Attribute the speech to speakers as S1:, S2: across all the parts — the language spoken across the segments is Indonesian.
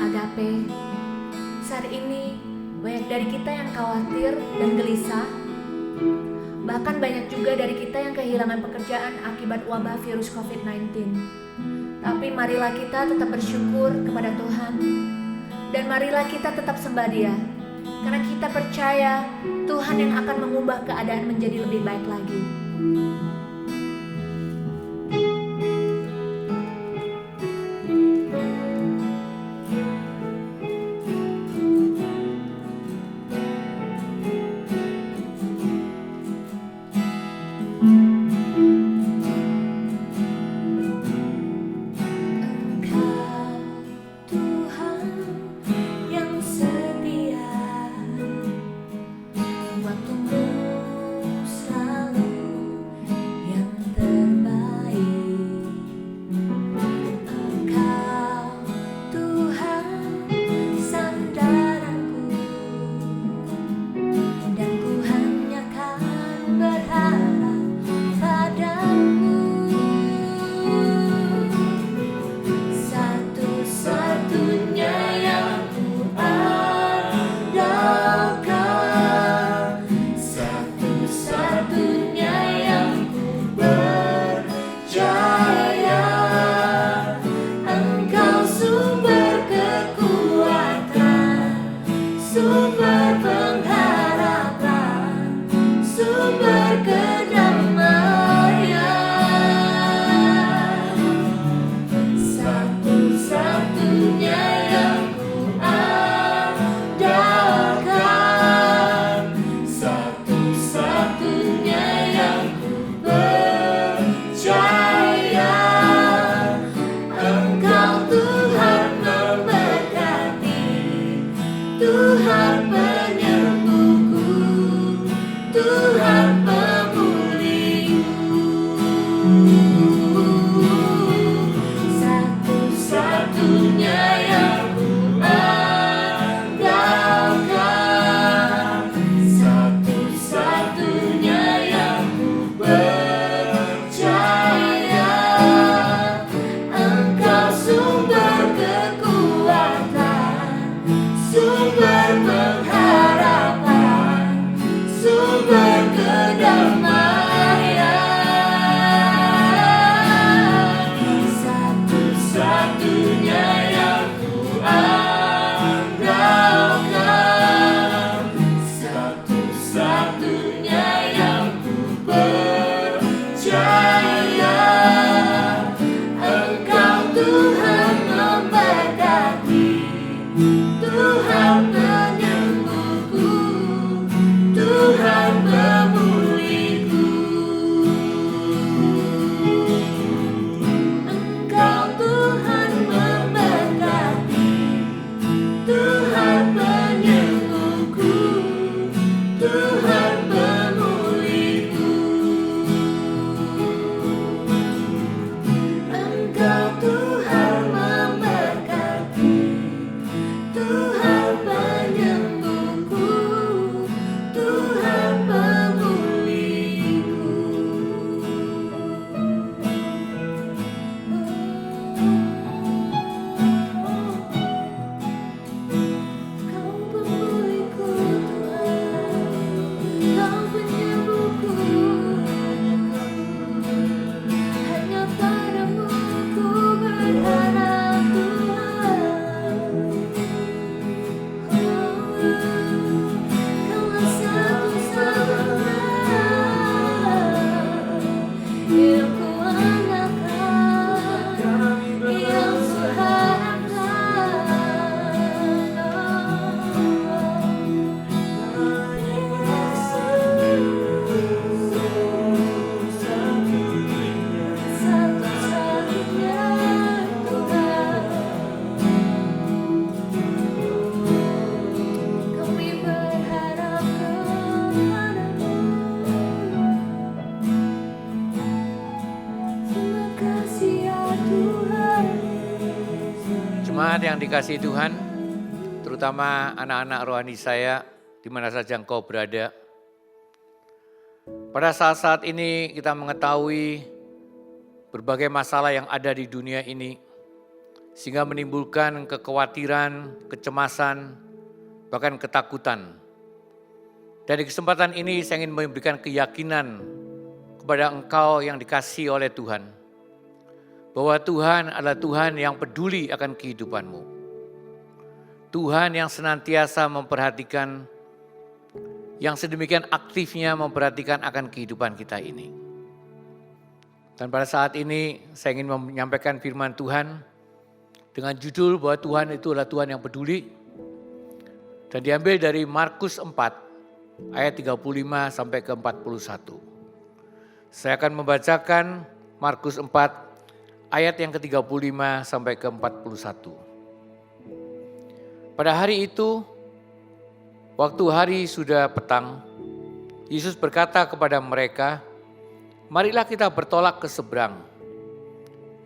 S1: Agape. Saat ini banyak dari kita yang khawatir dan gelisah. Bahkan banyak juga dari kita yang kehilangan pekerjaan akibat wabah virus COVID-19. Tapi marilah kita tetap bersyukur kepada Tuhan. Dan marilah kita tetap sembah Dia. Karena kita percaya Tuhan yang akan mengubah keadaan menjadi lebih baik lagi.
S2: Jemaat yang dikasihi Tuhan, terutama anak-anak rohani saya, di mana saja engkau berada. Pada saat-saat ini kita mengetahui berbagai masalah yang ada di dunia ini, sehingga menimbulkan kekhawatiran, kecemasan, bahkan ketakutan. Dan di kesempatan ini saya ingin memberikan keyakinan kepada engkau yang dikasihi oleh Tuhan, bahwa Tuhan adalah Tuhan yang peduli akan kehidupanmu. Tuhan yang senantiasa memperhatikan, yang sedemikian aktifnya memperhatikan akan kehidupan kita ini. Dan pada saat ini saya ingin menyampaikan firman Tuhan dengan judul bahwa Tuhan itu adalah Tuhan yang peduli. Dan diambil dari Markus 4 ayat 35 sampai ke 41. Saya akan membacakan Markus 4 ayat yang ke-35 sampai ke 41. Pada hari itu, waktu hari sudah petang, Yesus berkata kepada mereka, "Marilah kita bertolak ke seberang."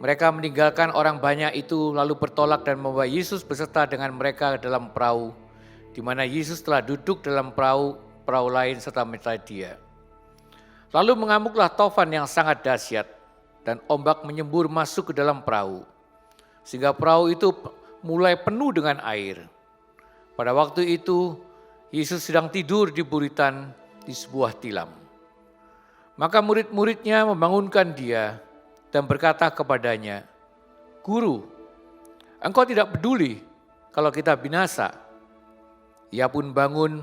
S2: Mereka meninggalkan orang banyak itu lalu bertolak dan membawa Yesus beserta dengan mereka dalam perahu, di mana Yesus telah duduk dalam perahu lain serta menyertai dia. Lalu mengamuklah taufan yang sangat dahsyat dan ombak menyembur masuk ke dalam perahu, sehingga perahu itu mulai penuh dengan air. Pada waktu itu, Yesus sedang tidur di buritan di sebuah tilam. Maka murid-muridnya membangunkan dia dan berkata kepadanya, "Guru, engkau tidak peduli kalau kita binasa?" Ia pun bangun,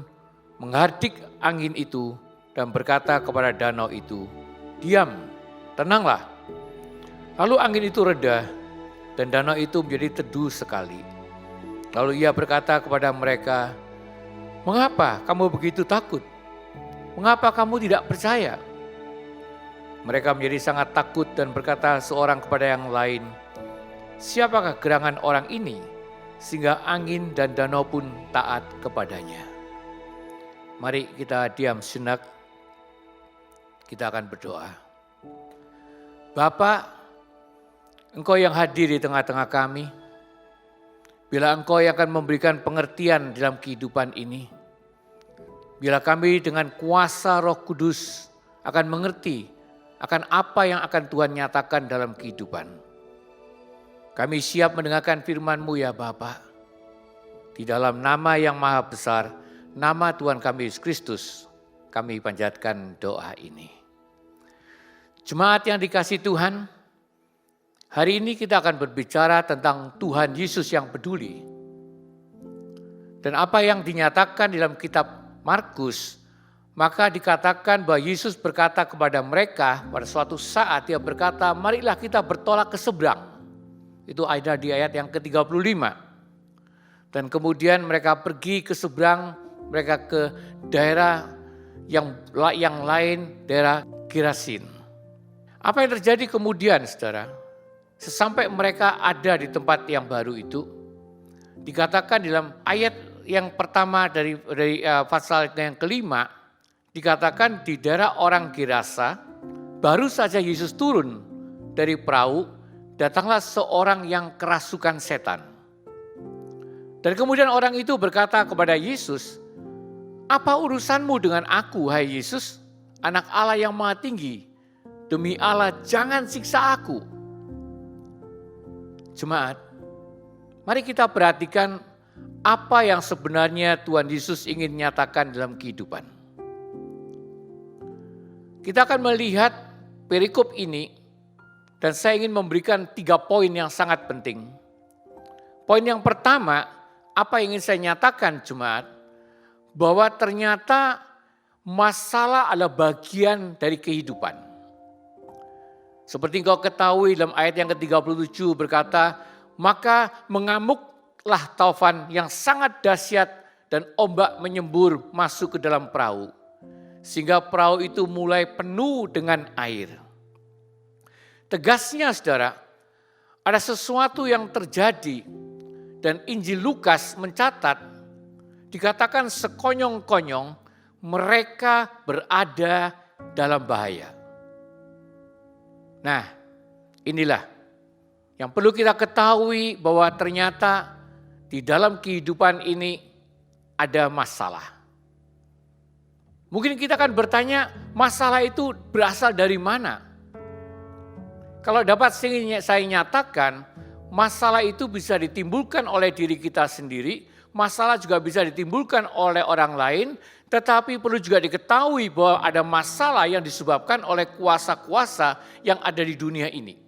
S2: menghardik angin itu dan berkata kepada danau itu, "Diam, tenanglah." Lalu angin itu reda dan danau itu menjadi teduh sekali. Lalu ia berkata kepada mereka, "Mengapa kamu begitu takut? Mengapa kamu tidak percaya?" Mereka menjadi sangat takut dan berkata seorang kepada yang lain, "Siapakah gerangan orang ini sehingga angin dan danau pun taat kepadanya?" Mari kita diam sejenak, kita akan berdoa. Bapa, Engkau yang hadir di tengah-tengah kami, bila Engkau yang akan memberikan pengertian dalam kehidupan ini, bila kami dengan kuasa Roh Kudus akan mengerti akan apa yang akan Tuhan nyatakan dalam kehidupan. Kami siap mendengarkan firman-Mu ya Bapa. Di dalam nama yang maha besar, nama Tuhan kami Yesus Kristus, kami panjatkan doa ini. Jemaat yang dikasihi Tuhan, hari ini kita akan berbicara tentang Tuhan Yesus yang peduli. Dan apa yang dinyatakan dalam kitab Markus, maka dikatakan bahwa Yesus berkata kepada mereka pada suatu saat, dia berkata, "Marilah kita bertolak ke seberang." Itu ada di ayat yang ke-35. Dan kemudian mereka pergi ke seberang, mereka ke daerah yang lain, daerah Gerasin. Apa yang terjadi kemudian, saudara? Sesampai mereka ada di tempat yang baru itu, dikatakan dalam ayat yang pertama dari pasal yang kelima, dikatakan di daerah orang Gerasa, baru saja Yesus turun dari perahu, datanglah seorang yang kerasukan setan. Dan kemudian orang itu berkata kepada Yesus, "Apa urusanmu dengan aku, hai Yesus, anak Allah yang maha tinggi? Demi Allah jangan siksa aku." Jemaat, mari kita perhatikan apa yang sebenarnya Tuhan Yesus ingin nyatakan dalam kehidupan. Kita akan melihat perikop ini dan saya ingin memberikan 3 poin yang sangat penting. Poin yang pertama, apa yang ingin saya nyatakan jemaat, bahwa ternyata masalah adalah bagian dari kehidupan. Seperti engkau ketahui dalam ayat yang ke-37 berkata, "Maka mengamuklah taufan yang sangat dahsyat dan ombak menyembur masuk ke dalam perahu, sehingga perahu itu mulai penuh dengan air." Tegasnya saudara, ada sesuatu yang terjadi dan Injil Lukas mencatat, dikatakan sekonyong-konyong mereka berada dalam bahaya. Nah, inilah yang perlu kita ketahui bahwa ternyata di dalam kehidupan ini ada masalah. Mungkin kita akan bertanya, masalah itu berasal dari mana? Kalau dapat saya nyatakan, masalah itu bisa ditimbulkan oleh diri kita sendiri, masalah juga bisa ditimbulkan oleh orang lain, tetapi perlu juga diketahui bahwa ada masalah yang disebabkan oleh kuasa-kuasa yang ada di dunia ini.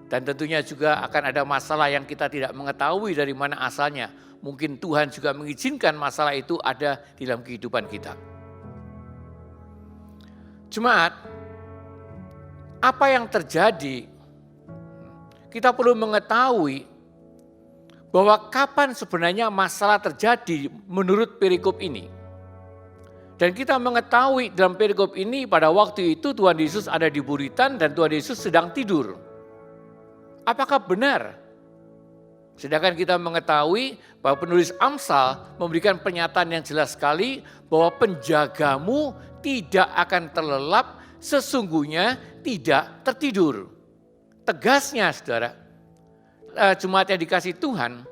S2: Dan tentunya juga akan ada masalah yang kita tidak mengetahui dari mana asalnya. Mungkin Tuhan juga mengizinkan masalah itu ada di dalam kehidupan kita. Jemaat, apa yang terjadi? Kita perlu mengetahui bahwa kapan sebenarnya masalah terjadi menurut perikop ini. Dan kita mengetahui dalam perikop ini pada waktu itu Tuhan Yesus ada di buritan dan Tuhan Yesus sedang tidur. Apakah benar? Sedangkan kita mengetahui bahwa penulis Amsal memberikan pernyataan yang jelas sekali bahwa penjagamu tidak akan terlelap, sesungguhnya tidak tertidur. Tegasnya saudara, jemaat yang dikasih Tuhan,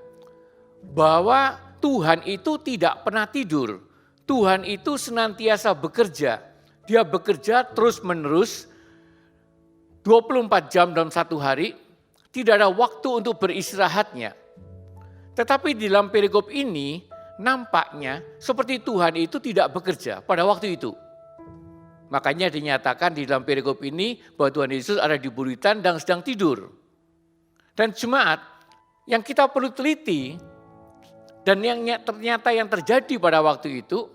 S2: bahwa Tuhan itu tidak pernah tidur. Tuhan itu senantiasa bekerja. Dia bekerja terus menerus 24 jam dalam satu hari, tidak ada waktu untuk beristirahatnya. Tetapi di dalam perikop ini nampaknya seperti Tuhan itu tidak bekerja pada waktu itu. Makanya dinyatakan di dalam perikop ini bahwa Tuhan Yesus ada di buritan dan sedang tidur. Dan jemaat yang kita perlu teliti dan yang ternyata yang terjadi pada waktu itu,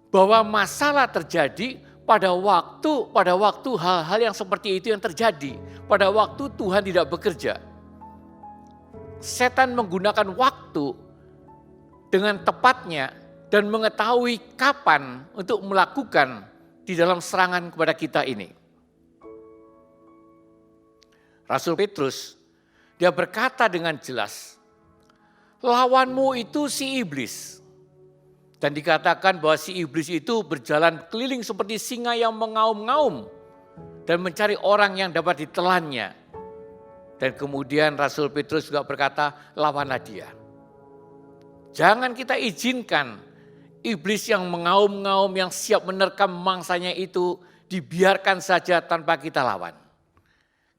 S2: bahwa masalah terjadi pada waktu hal-hal yang seperti itu yang terjadi. Pada waktu Tuhan tidak bekerja. Setan menggunakan waktu dengan tepatnya dan mengetahui kapan untuk melakukan di dalam serangan kepada kita ini. Rasul Petrus, dia berkata dengan jelas, lawanmu itu si iblis. Dan dikatakan bahwa si iblis itu berjalan keliling seperti singa yang mengaum-ngaum dan mencari orang yang dapat ditelannya. Dan kemudian Rasul Petrus juga berkata, lawanlah dia. Jangan kita izinkan iblis yang mengaum-ngaum, yang siap menerkam mangsanya itu dibiarkan saja tanpa kita lawan.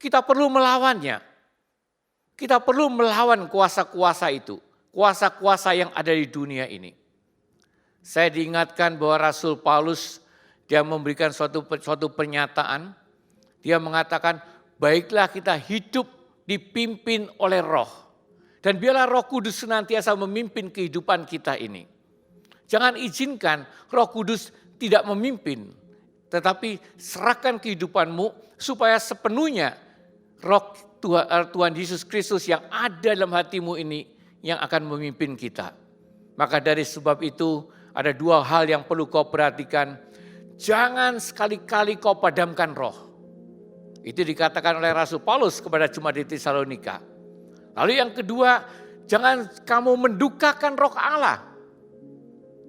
S2: Kita perlu melawannya. Kita perlu melawan kuasa-kuasa itu. Kuasa-kuasa yang ada di dunia ini. Saya diingatkan bahwa Rasul Paulus, dia memberikan suatu pernyataan. Dia mengatakan, baiklah kita hidup dipimpin oleh Roh. Dan biarlah Roh Kudus senantiasa memimpin kehidupan kita ini. Jangan izinkan Roh Kudus tidak memimpin. Tetapi serahkan kehidupanmu supaya sepenuhnya Roh Tuhan Yesus Kristus yang ada dalam hatimu ini yang akan memimpin kita. Maka dari sebab itu ada dua hal yang perlu kau perhatikan. Jangan sekali-kali kau padamkan roh. Itu dikatakan oleh Rasul Paulus kepada jemaat di Tesalonika. Lalu yang kedua, jangan kamu mendukakan roh Allah.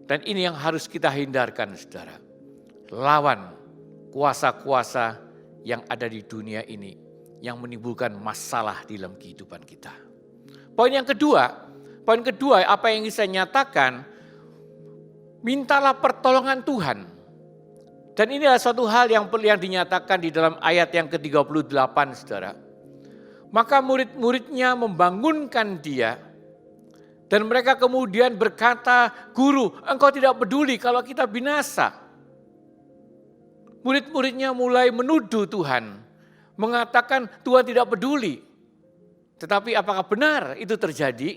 S2: Dan ini yang harus kita hindarkan, saudara. Lawan kuasa-kuasa yang ada di dunia ini yang menimbulkan masalah di dalam kehidupan kita. Poin kedua apa yang ingin saya nyatakan, mintalah pertolongan Tuhan. Dan ini adalah suatu hal yang dinyatakan di dalam ayat yang ke-38, saudara. Maka murid-muridnya membangunkan dia. Dan mereka kemudian berkata, Guru, engkau tidak peduli kalau kita binasa. Murid-muridnya mulai menuduh Tuhan. Mengatakan Tuhan tidak peduli. Tetapi apakah benar itu terjadi?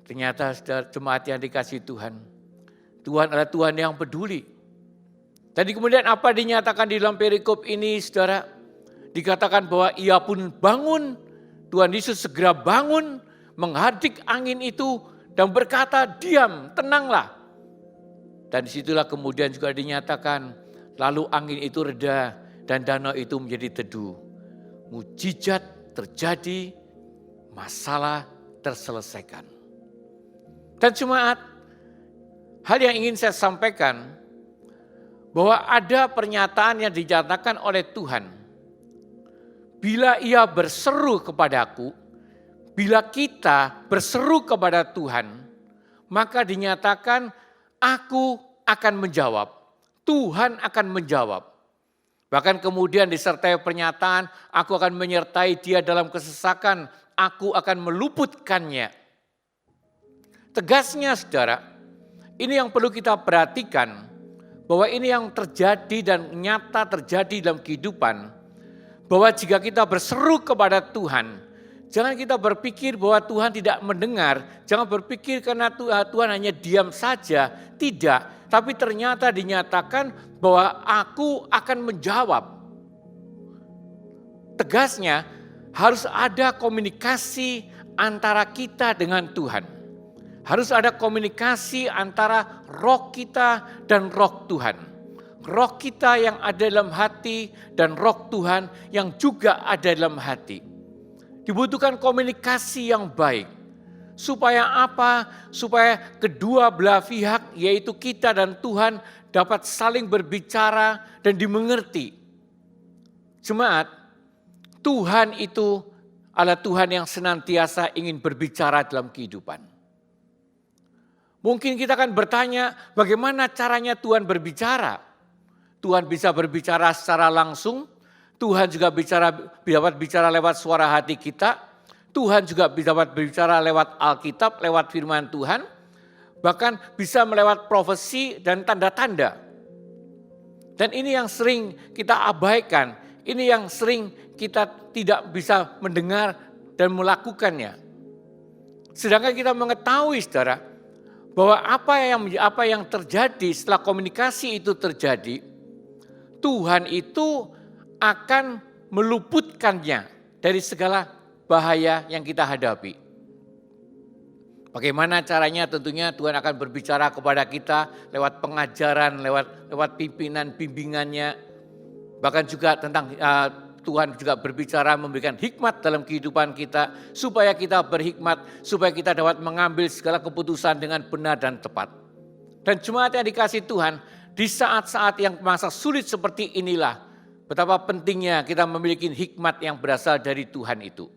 S2: Ternyata jemaat yang dikasihi Tuhan. Tuhan adalah Tuhan yang peduli. Dan kemudian apa dinyatakan di dalam perikop ini, saudara? Dikatakan bahwa ia pun bangun, Tuhan Yesus segera bangun, menghardik angin itu dan berkata, diam, tenanglah. Dan disitulah kemudian juga dinyatakan, lalu angin itu reda dan danau itu menjadi teduh. Mujizat terjadi, masalah terselesaikan. Dan jemaat, hal yang ingin saya sampaikan, bahwa ada pernyataan yang dinyatakan oleh Tuhan. Bila ia berseru kepadaku, bila kita berseru kepada Tuhan, maka dinyatakan aku akan menjawab. Tuhan akan menjawab. Bahkan kemudian disertai pernyataan, aku akan menyertai dia dalam kesesakan, aku akan meluputkannya. Tegasnya saudara, ini yang perlu kita perhatikan, bahwa ini yang terjadi dan nyata terjadi dalam kehidupan, bahwa jika kita berseru kepada Tuhan, jangan kita berpikir bahwa Tuhan tidak mendengar, jangan berpikir karena Tuhan hanya diam saja, tidak. Tapi ternyata dinyatakan bahwa aku akan menjawab. Tegasnya harus ada komunikasi antara kita dengan Tuhan. Harus ada komunikasi antara roh kita dan roh Tuhan. Roh kita yang ada dalam hati dan roh Tuhan yang juga ada dalam hati. Dibutuhkan komunikasi yang baik. Supaya apa? Supaya kedua belah pihak yaitu kita dan Tuhan dapat saling berbicara dan dimengerti. Jemaat, Tuhan itu adalah Tuhan yang senantiasa ingin berbicara dalam kehidupan. Mungkin kita akan bertanya bagaimana caranya Tuhan berbicara. Tuhan bisa berbicara secara langsung, Tuhan juga dapat bicara lewat suara hati kita, Tuhan juga dapat berbicara lewat Alkitab, lewat firman Tuhan, bahkan bisa melewat profesi dan tanda-tanda. Dan ini yang sering kita abaikan, ini yang sering kita tidak bisa mendengar dan melakukannya. Sedangkan kita mengetahui saudara, bahwa apa yang terjadi setelah komunikasi itu terjadi, Tuhan itu akan meluputkannya dari segala bahaya yang kita hadapi. Bagaimana caranya? Tentunya Tuhan akan berbicara kepada kita lewat pengajaran, lewat pimpinan bimbingannya. Bahkan juga tentang Tuhan juga berbicara memberikan hikmat dalam kehidupan kita, supaya kita berhikmat, supaya kita dapat mengambil segala keputusan dengan benar dan tepat. Dan jemaat yang dikasihi Tuhan, di saat-saat yang masa sulit seperti inilah, betapa pentingnya kita memiliki hikmat yang berasal dari Tuhan itu.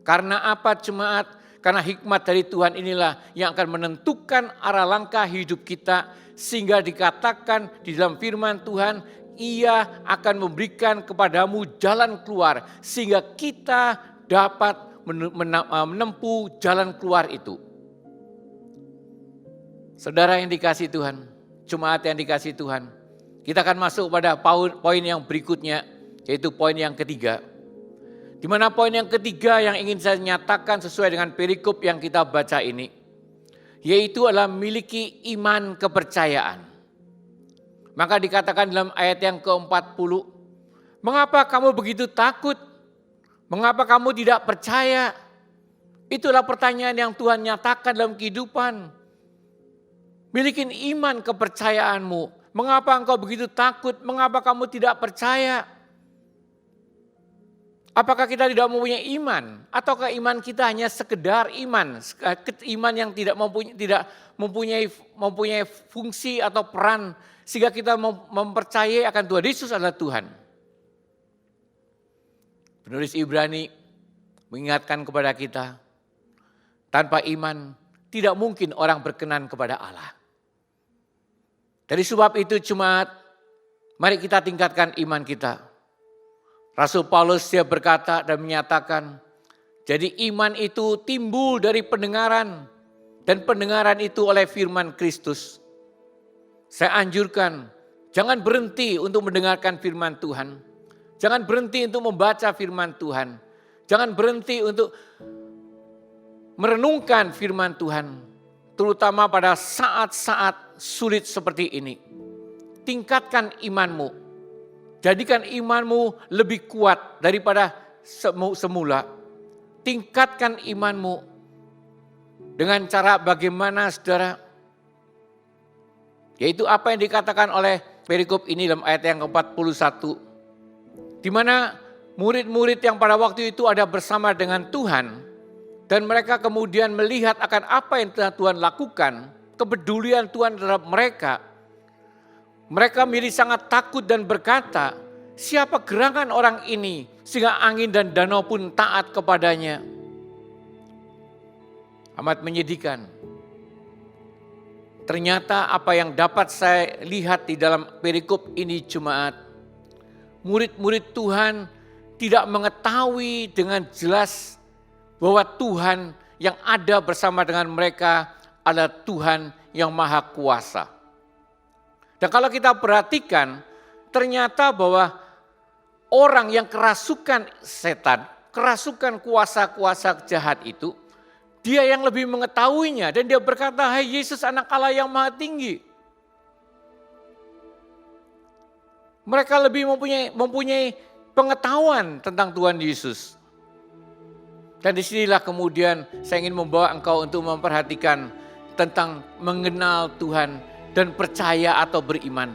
S2: Karena apa jemaat? Karena hikmat dari Tuhan inilah yang akan menentukan arah langkah hidup kita, sehingga dikatakan di dalam firman Tuhan, Ia akan memberikan kepadamu jalan keluar sehingga kita dapat menempuh jalan keluar itu. Saudara yang dikasihi Tuhan, jemaat yang dikasihi Tuhan, kita akan masuk pada poin yang berikutnya, yaitu poin yang ketiga. Di mana poin yang ketiga yang ingin saya nyatakan sesuai dengan perikop yang kita baca ini, yaitu adalah miliki iman kepercayaan. Maka dikatakan dalam ayat yang ke-40, mengapa kamu begitu takut? Mengapa kamu tidak percaya? Itulah pertanyaan yang Tuhan nyatakan dalam kehidupan. Milikin iman kepercayaanmu. Mengapa engkau begitu takut? Mengapa kamu tidak percaya? Apakah kita tidak mempunyai iman? Ataukah iman kita hanya sekedar iman? Iman yang tidak mempunyai fungsi atau peran sehingga kita mempercayai akan Tuhan Yesus adalah Tuhan. Penulis Ibrani mengingatkan kepada kita, tanpa iman tidak mungkin orang berkenan kepada Allah. Dari sebab itu jemaat, mari kita tingkatkan iman kita. Rasul Paulus dia berkata dan menyatakan, jadi iman itu timbul dari pendengaran, dan pendengaran itu oleh firman Kristus. Saya anjurkan, jangan berhenti untuk mendengarkan firman Tuhan. Jangan berhenti untuk membaca firman Tuhan. Jangan berhenti untuk merenungkan firman Tuhan. Terutama pada saat-saat sulit seperti ini. Tingkatkan imanmu. Jadikan imanmu lebih kuat daripada semula. Tingkatkan imanmu dengan cara bagaimana saudara? Yaitu apa yang dikatakan oleh perikop ini dalam ayat yang ke-41. Di mana murid-murid yang pada waktu itu ada bersama dengan Tuhan. Dan mereka kemudian melihat akan apa yang telah Tuhan lakukan. Kepedulian Tuhan terhadap mereka. Mereka menjadi sangat takut dan berkata, siapa gerangan orang ini sehingga angin dan danau pun taat kepadanya. Amat menyedihkan. Ternyata apa yang dapat saya lihat di dalam perikop ini jemaat, murid-murid Tuhan tidak mengetahui dengan jelas bahwa Tuhan yang ada bersama dengan mereka adalah Tuhan yang Maha Kuasa. Dan kalau kita perhatikan, ternyata bahwa orang yang kerasukan setan, kerasukan kuasa-kuasa jahat itu, dia yang lebih mengetahuinya dan dia berkata, "Hai Yesus, Anak Allah yang Maha Tinggi." Mereka lebih mempunyai pengetahuan tentang Tuhan Yesus. Dan disinilah kemudian saya ingin membawa engkau untuk memperhatikan tentang mengenal Tuhan dan percaya atau beriman.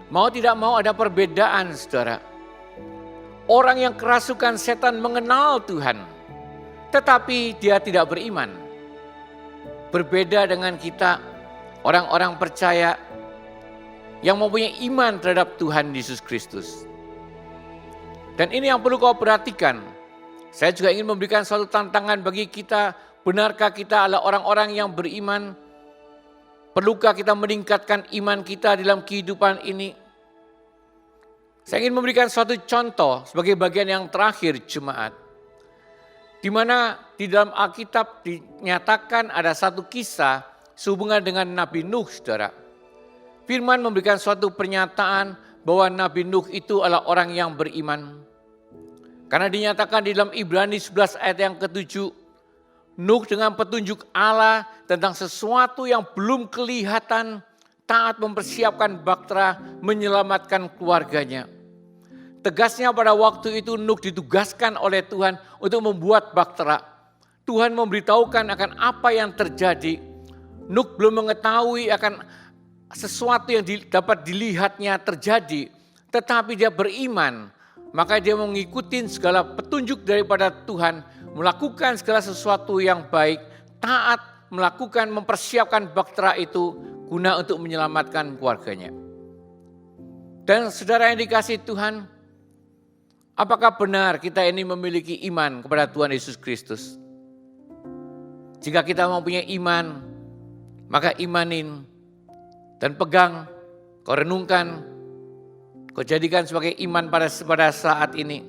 S2: Mau tidak mau ada perbedaan, saudara. Orang yang kerasukan setan mengenal Tuhan, tetapi dia tidak beriman. Berbeda dengan kita, orang-orang percaya yang mempunyai iman terhadap Tuhan Yesus Kristus. Dan ini yang perlu kau perhatikan. Saya juga ingin memberikan suatu tantangan bagi kita. Benarkah kita adalah orang-orang yang beriman? Perlukah kita meningkatkan iman kita dalam kehidupan ini? Saya ingin memberikan suatu contoh sebagai bagian yang terakhir jemaat. Di mana di dalam Alkitab dinyatakan ada satu kisah sehubungan dengan Nabi Nuh, saudara. Firman memberikan suatu pernyataan bahwa Nabi Nuh itu adalah orang yang beriman. Karena dinyatakan di dalam Ibrani 11 ayat yang ke-7, Nuh dengan petunjuk Allah tentang sesuatu yang belum kelihatan, taat mempersiapkan bahtera menyelamatkan keluarganya. Tegasnya pada waktu itu Nuh ditugaskan oleh Tuhan untuk membuat bahtera. Tuhan memberitahukan akan apa yang terjadi. Nuh belum mengetahui akan sesuatu yang dapat dilihatnya terjadi, tetapi dia beriman. Maka dia mengikuti segala petunjuk daripada Tuhan, melakukan segala sesuatu yang baik, taat, melakukan, mempersiapkan bahtera itu guna untuk menyelamatkan keluarganya. Dan saudara yang dikasihi Tuhan, apakah benar kita ini memiliki iman kepada Tuhan Yesus Kristus? Jika kita mempunyai iman, maka imanin dan pegang, kau renungkan, kau jadikan sebagai iman pada saat ini.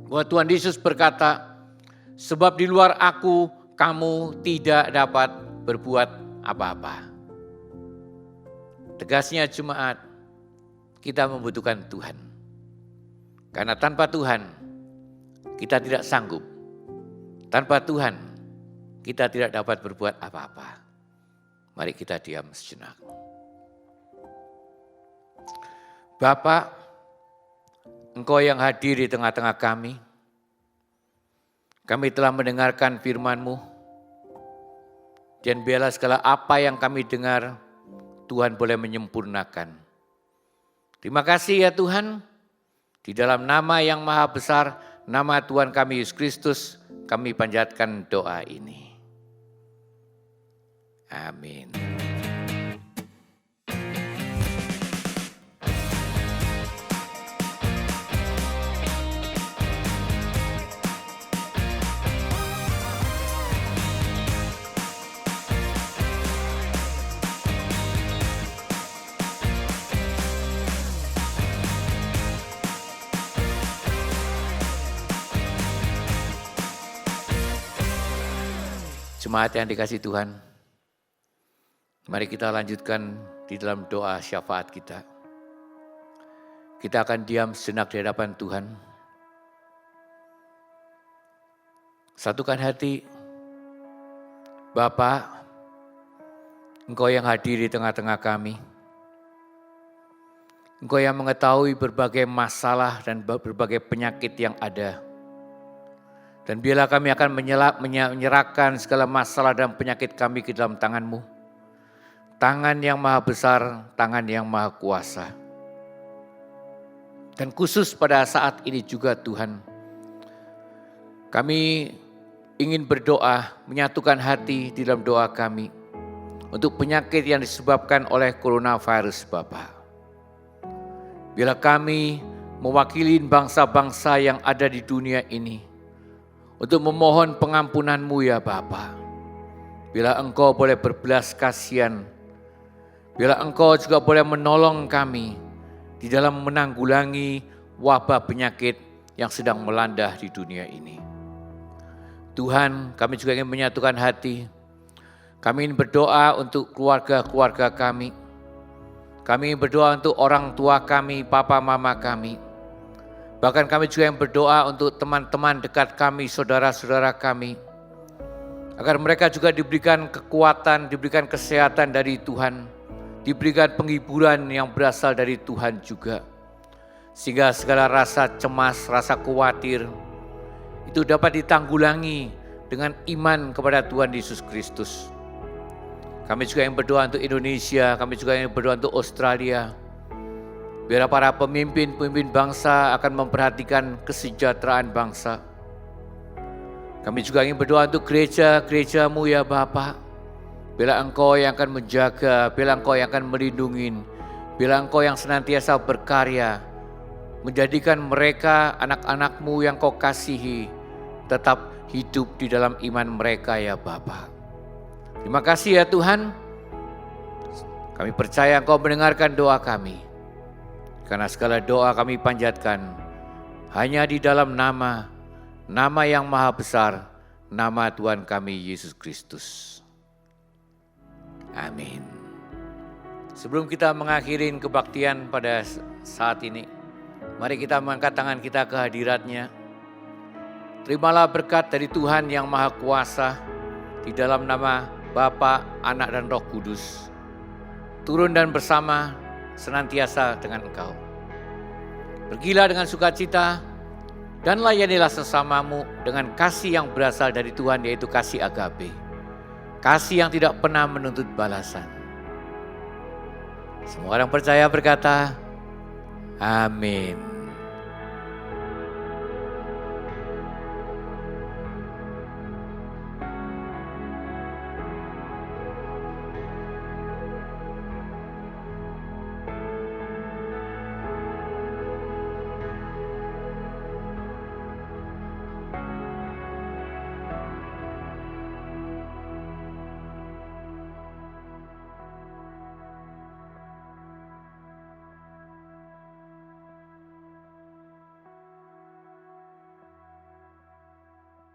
S2: Bahwa Tuhan Yesus berkata, sebab di luar aku kamu tidak dapat berbuat apa-apa. Tegasnya jemaat, kita membutuhkan Tuhan. Karena tanpa Tuhan, kita tidak sanggup. Tanpa Tuhan, kita tidak dapat berbuat apa-apa. Mari kita diam sejenak. Bapa, Engkau yang hadir di tengah-tengah kami telah mendengarkan firman-Mu, dan biarlah segala apa yang kami dengar, Tuhan boleh menyempurnakan. Terima kasih ya Tuhan, di dalam nama yang maha besar, nama Tuhan kami Yesus Kristus, kami panjatkan doa ini. Amin. Jemaat yang dikasihi Tuhan, mari kita lanjutkan di dalam doa syafaat kita. Kita akan diam sejenak di hadapan Tuhan. Satukan hati, Bapa, Engkau yang hadir di tengah-tengah kami. Engkau yang mengetahui berbagai masalah dan berbagai penyakit yang ada. Dan biarlah kami akan menyerahkan segala masalah dan penyakit kami ke dalam tangan-Mu. Tangan yang maha besar, tangan yang maha kuasa. Dan khusus pada saat ini juga Tuhan, kami ingin berdoa, menyatukan hati di dalam doa kami. Untuk penyakit yang disebabkan oleh coronavirus Bapa. Biarlah kami mewakili bangsa-bangsa yang ada di dunia ini. Untuk memohon pengampunan-Mu ya Bapa. Bila Engkau boleh berbelas kasihan, bila Engkau juga boleh menolong kami di dalam menanggulangi wabah penyakit yang sedang melanda di dunia ini. Tuhan, kami juga ingin menyatukan hati. Kami ingin berdoa untuk keluarga-keluarga kami. Kami ingin berdoa untuk orang tua kami, papa mama kami. Bahkan kami juga ingin berdoa untuk teman-teman dekat kami, saudara-saudara kami. Agar mereka juga diberikan kekuatan, diberikan kesehatan dari Tuhan. Diberikan penghiburan yang berasal dari Tuhan juga. Sehingga segala rasa cemas, rasa khawatir, itu dapat ditanggulangi dengan iman kepada Tuhan Yesus Kristus. Kami juga yang berdoa untuk Indonesia, kami juga yang berdoa untuk Australia. Biar para pemimpin bangsa akan memperhatikan kesejahteraan bangsa. Kami juga ingin berdoa untuk gereja-gerejamu ya Bapa. Bila Engkau yang akan menjaga, bila Engkau yang akan melindungi, bila Engkau yang senantiasa berkarya, menjadikan mereka anak-anak-Mu yang Kau kasihi, tetap hidup di dalam iman mereka ya Bapa. Terima kasih ya Tuhan. Kami percaya Engkau mendengarkan doa kami. Karena segala doa kami panjatkan hanya di dalam nama yang maha besar, nama Tuhan kami Yesus Kristus. Amin. Sebelum kita mengakhiri kebaktian pada saat ini, mari kita mengangkat tangan kita ke hadirat-Nya. Terimalah berkat dari Tuhan yang Maha Kuasa di dalam nama Bapa, Anak dan Roh Kudus. Turun dan bersama senantiasa dengan engkau. Pergilah dengan sukacita dan layanilah sesamamu dengan kasih yang berasal dari Tuhan, yaitu kasih agape. Kasih yang tidak pernah menuntut balasan. Semua orang percaya berkata, amin.